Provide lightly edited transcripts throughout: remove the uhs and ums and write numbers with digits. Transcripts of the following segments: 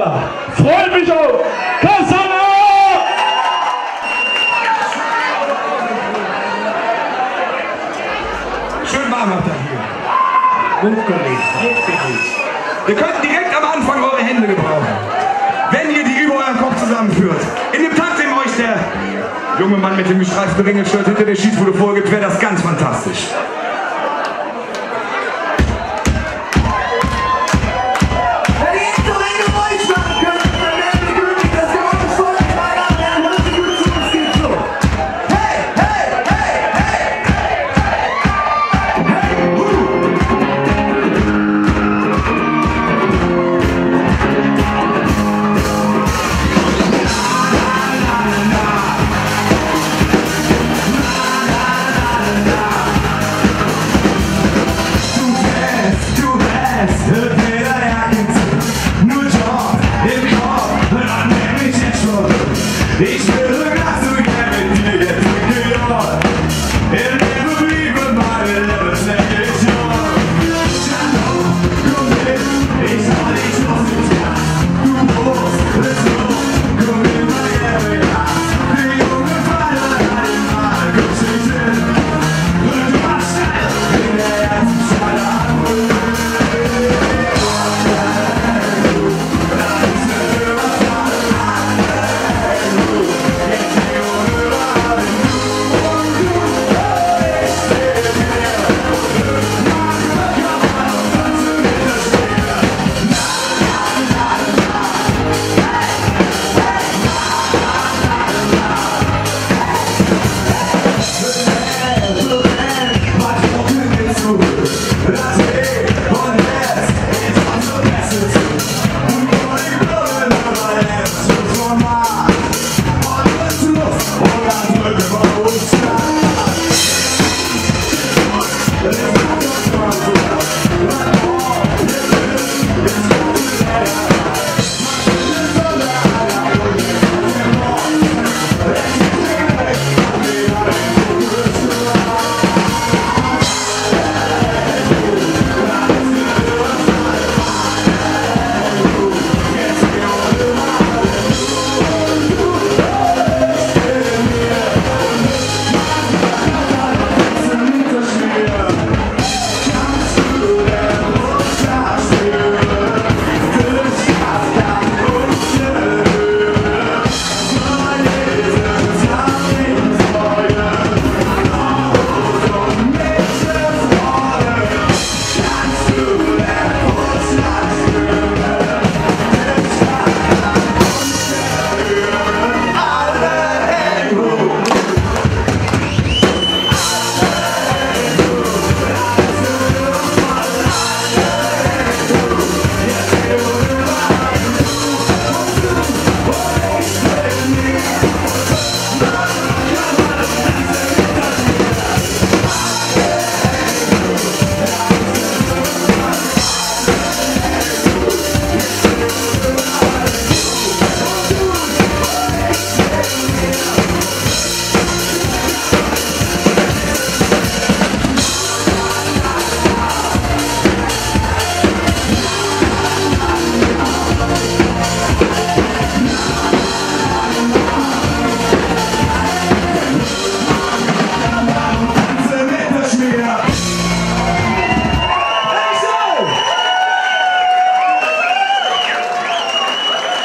Kasala. Freut mich auf Kasala! Schön warm habt ihr hier. Ihr könnt direkt am Anfang eure Hände gebrauchen, wenn ihr die über euren Kopf zusammenführt. In dem Takt, den euch der junge Mann mit dem gestreiften Ringelshirt hinter der Schießbude vorgibt, wäre das ganz fantastisch.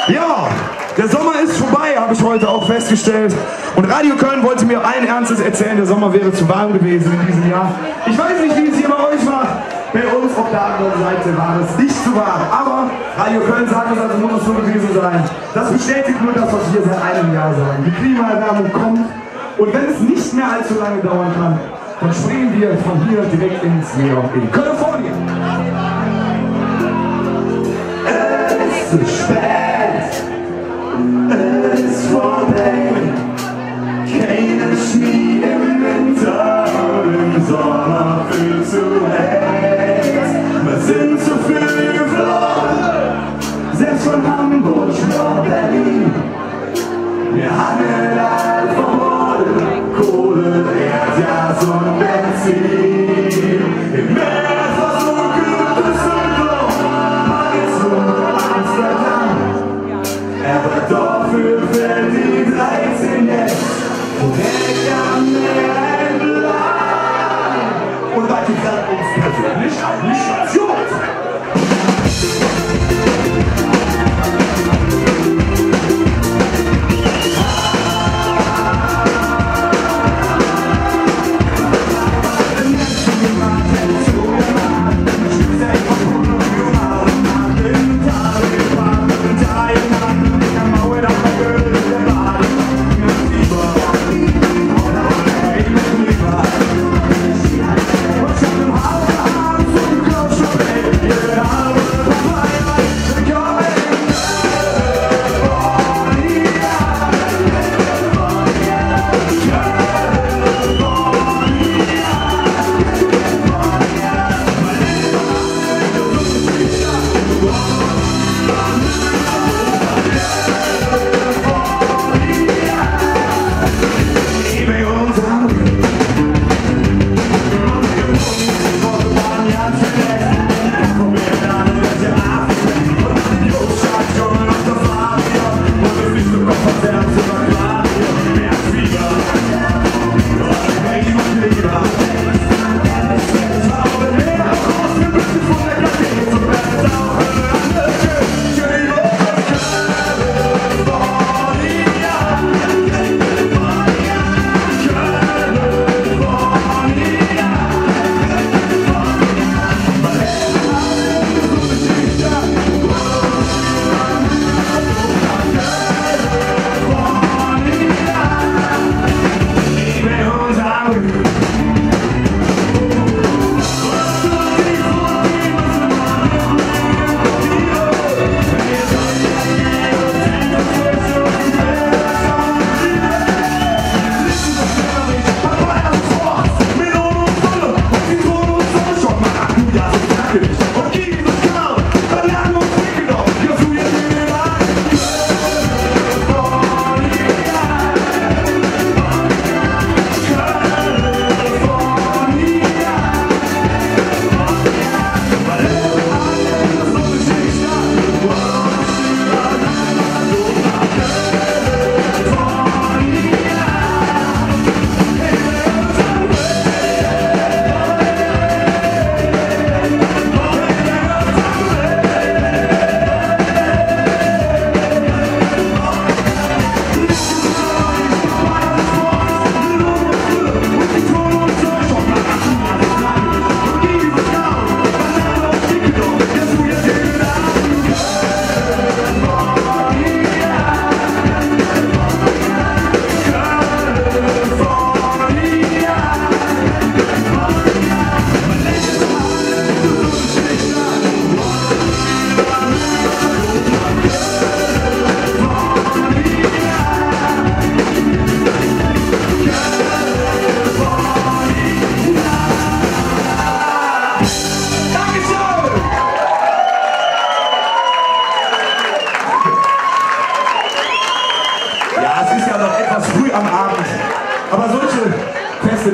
Ja, der Sommer ist vorbei, habe ich heute auch festgestellt. Und Radio Köln wollte mir allen Ernstes erzählen, der Sommer wäre zu warm gewesen in diesem Jahr. Ich weiß nicht, wie es hier bei euch war. Bei uns auf der anderen Seite war es nicht zu warm. Aber Radio Köln sagt, es also muss es so gewesen sein. Das bestätigt nur das, was wir seit einem Jahr sagen. Die Klimaerwärmung kommt. Und wenn es nicht mehr allzu lange dauern kann, dann springen wir von hier direkt ins Meer in Kalifornien. Es ist spät, es ist vorbei. Keine Schnee im Winter, im Sommer viel zu heiß. Wir sind zu viel geflogen, selbst von Hamburg nach Berlin. Wir haben all verboten, Kohle, Erdgas und Benzin. Im Meer versunken Düsseldorf, Paris und Amsterdam. Und weiter gerade uns persönlich eine Station.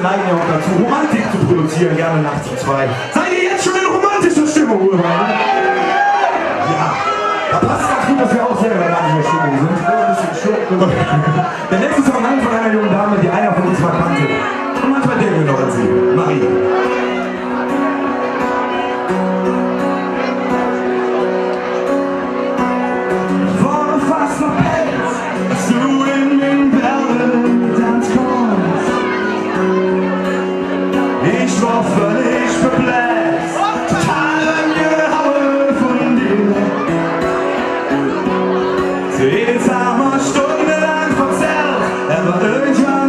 neigen ja auch dazu, Romantik zu produzieren, gerne nachts um 2. Seid ihr jetzt schon in romantischer Stimmung, oder? Ja, da passt ganz gut, dass wir auch selber gar nicht in der Stimmung sind. Der letzte Song handelt von einer jungen Dame, die einer von uns mal kannte. Und manchmal denken wir noch an sie, Marie. Völlig perplex, total angehauen von dir. Zu jedem Tag mal stundenlang verzerrt, aber irgendwann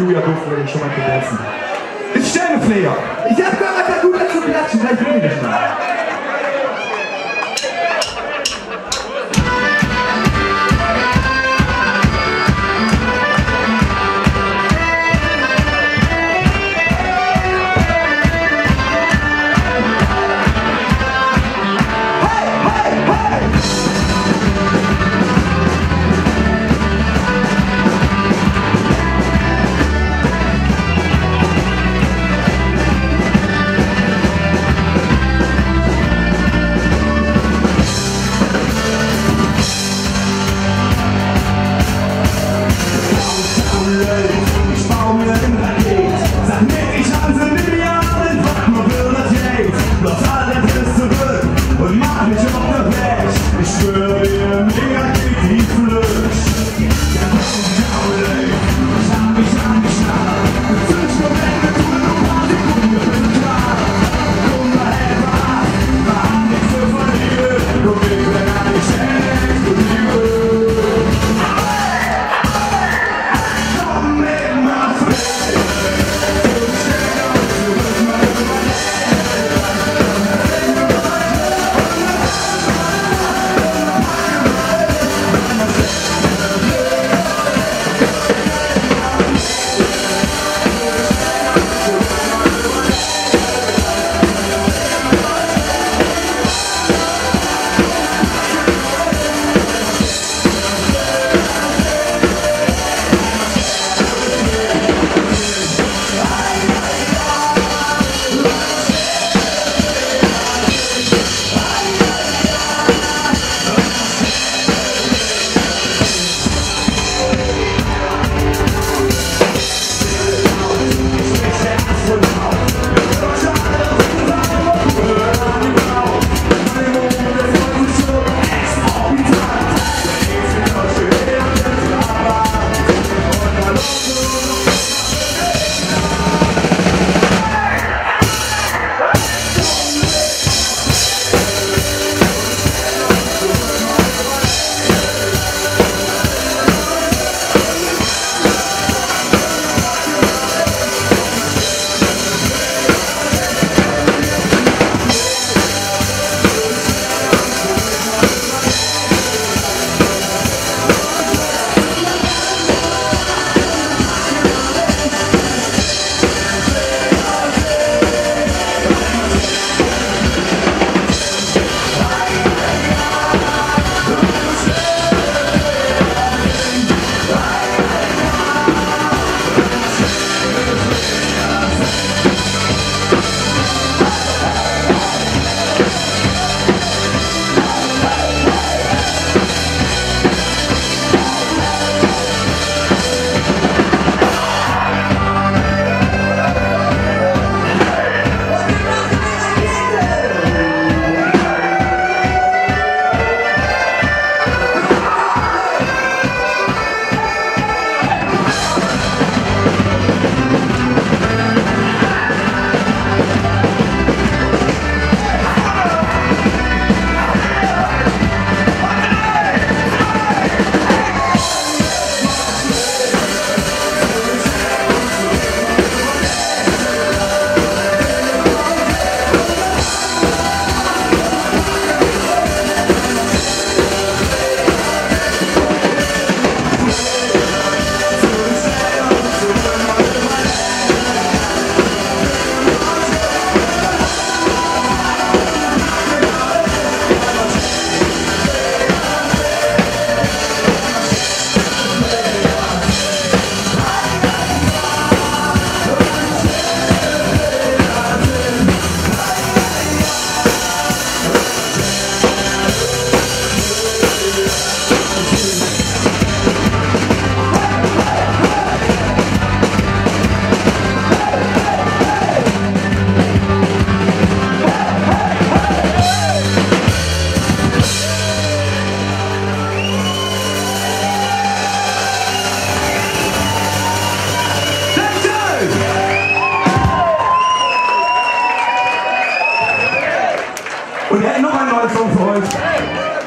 Halleluja durften wir den schon mal benutzen. Ist Sterneflayer. Ich hab gehört, er gut dazu klatschen, vielleicht will ich nicht mehr.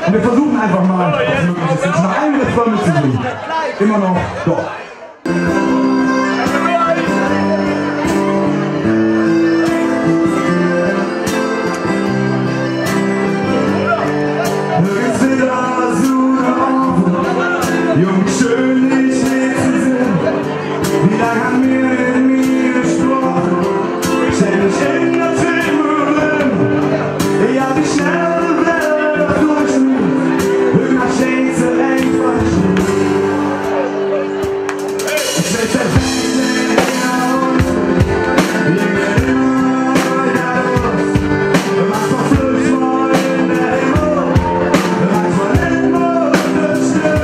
Und wir versuchen einfach mal, zwischen einem Refrain mitzusingen. Immer noch doch. Jung, schön, nicht mehr zu sehen. Wie lange haben wir in mir gesprochen? Stell dich in das Himmel drin. Ich hab die schnelle Welle durchschnitt. Irgendwann steht sie einfach still. Ich will zerfällen in uns. Wir gehen immer wieder los. Mach doch Fluss mal in der Himmel. Reiß mal in den Still.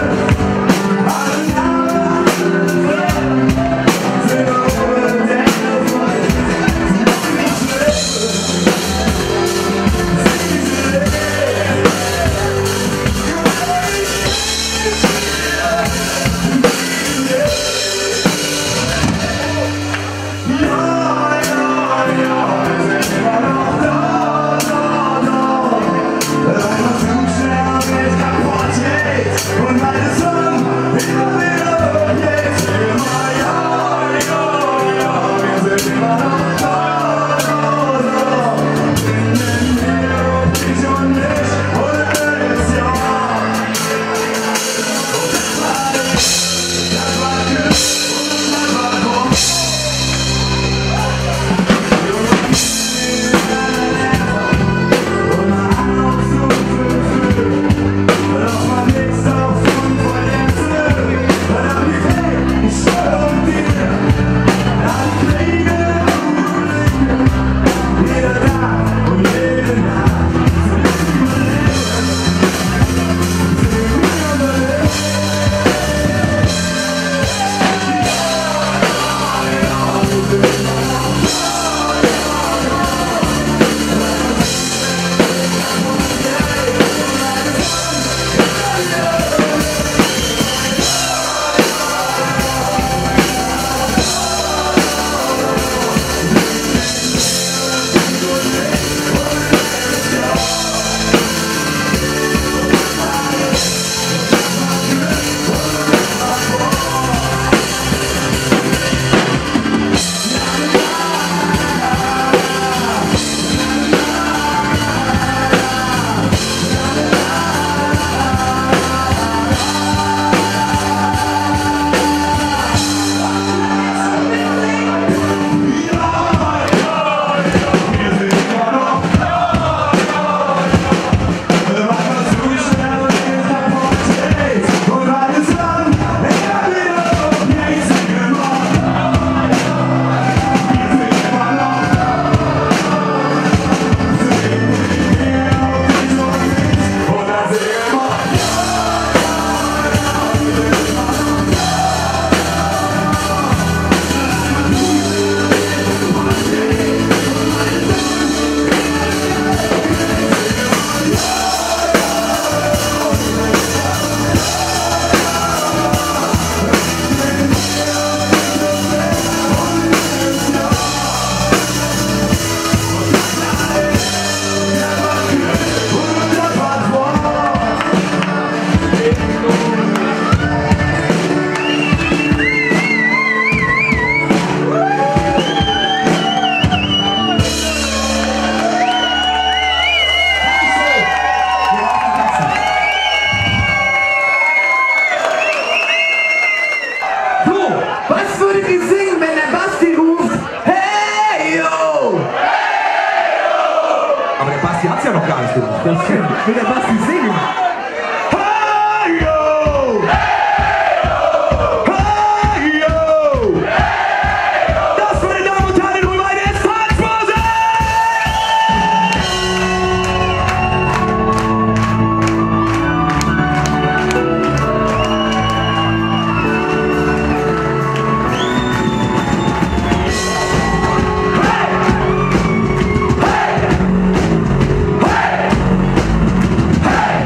Basti hat's ja noch gar nicht gemacht. Das stimmt. Will der Basti singen? Hey yo! Hey yo! Das, meine Damen und Herren, wohl meine Tanzpause! Hey!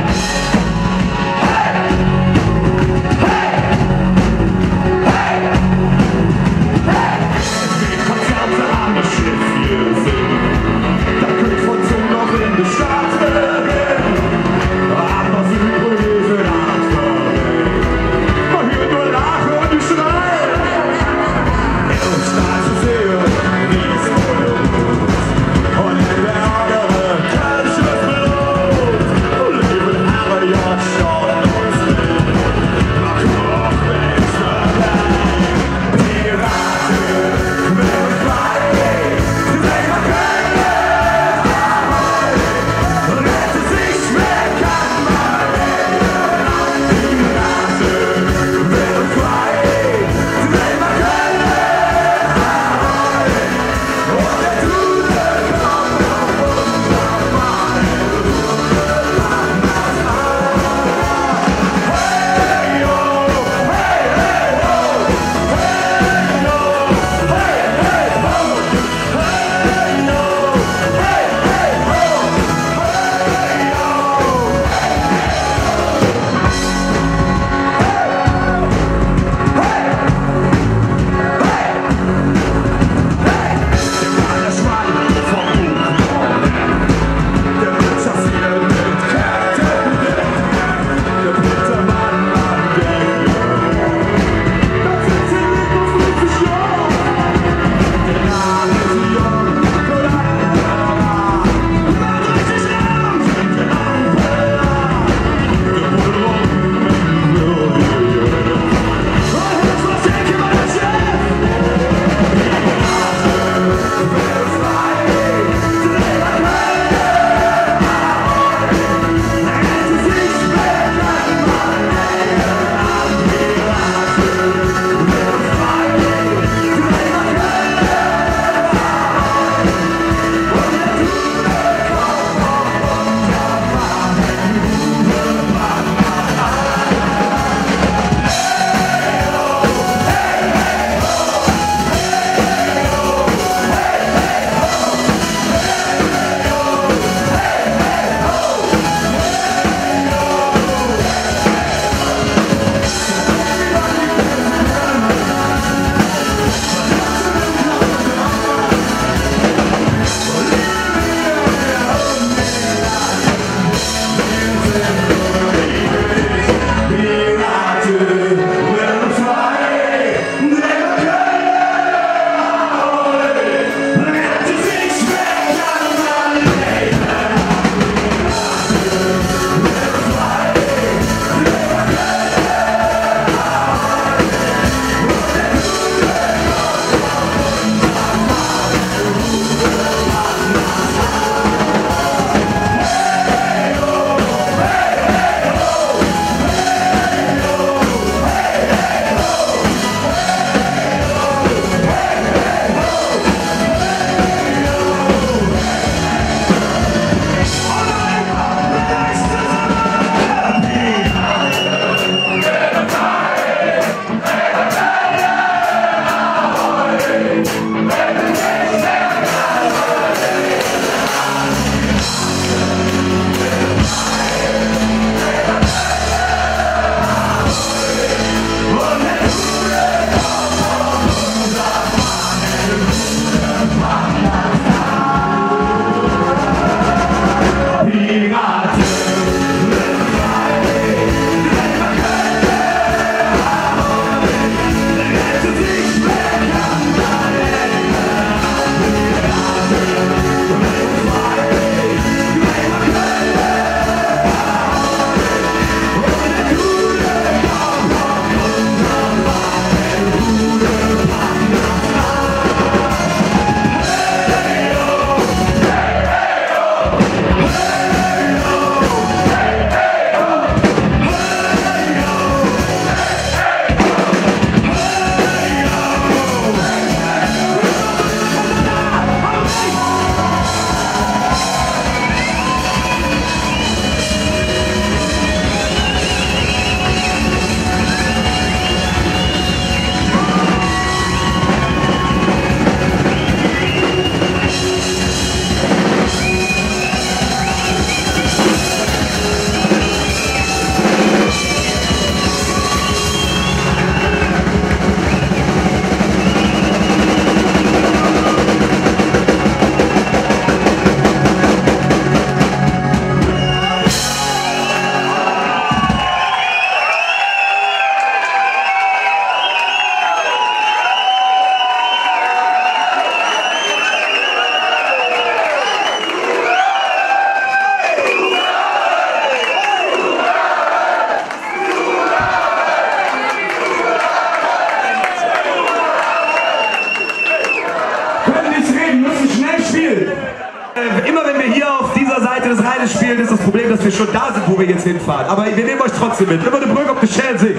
Immer wenn wir hier auf dieser Seite des Rheines spielen, ist das Problem, dass wir schon da sind, wo wir jetzt hinfahren. Aber wir nehmen euch trotzdem mit. Über die Brücke auf die Schelsig.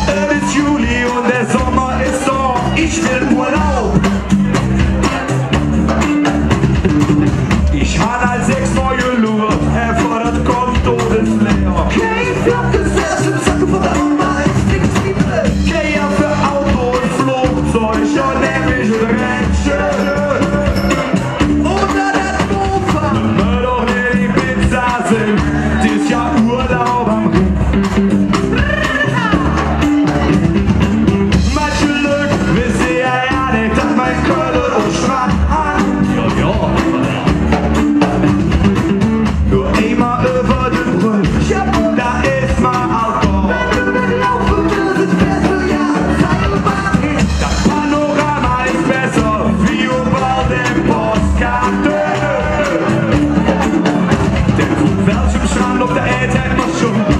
Es ist Juli und der Sommer ist da. Ich will Urlaub. Ich habe als 6 neue Lure, erfordert Konto des Flair. Geh für Auto und Flugzeug, ja nämlich und Rennchen. Oder das Mofa. Hör doch nicht die Pizza sind, das ist ja Urlaub am Rhein. Manche Glück, wisst ihr ja nicht, dass mein Kölle und Strand an. Ja. Nur einmal über den Brüll, da ist mal Alkohol. Das Panorama ist besser, wie über dem Postkarte. Der von welchem Strand auf der Erde immer schon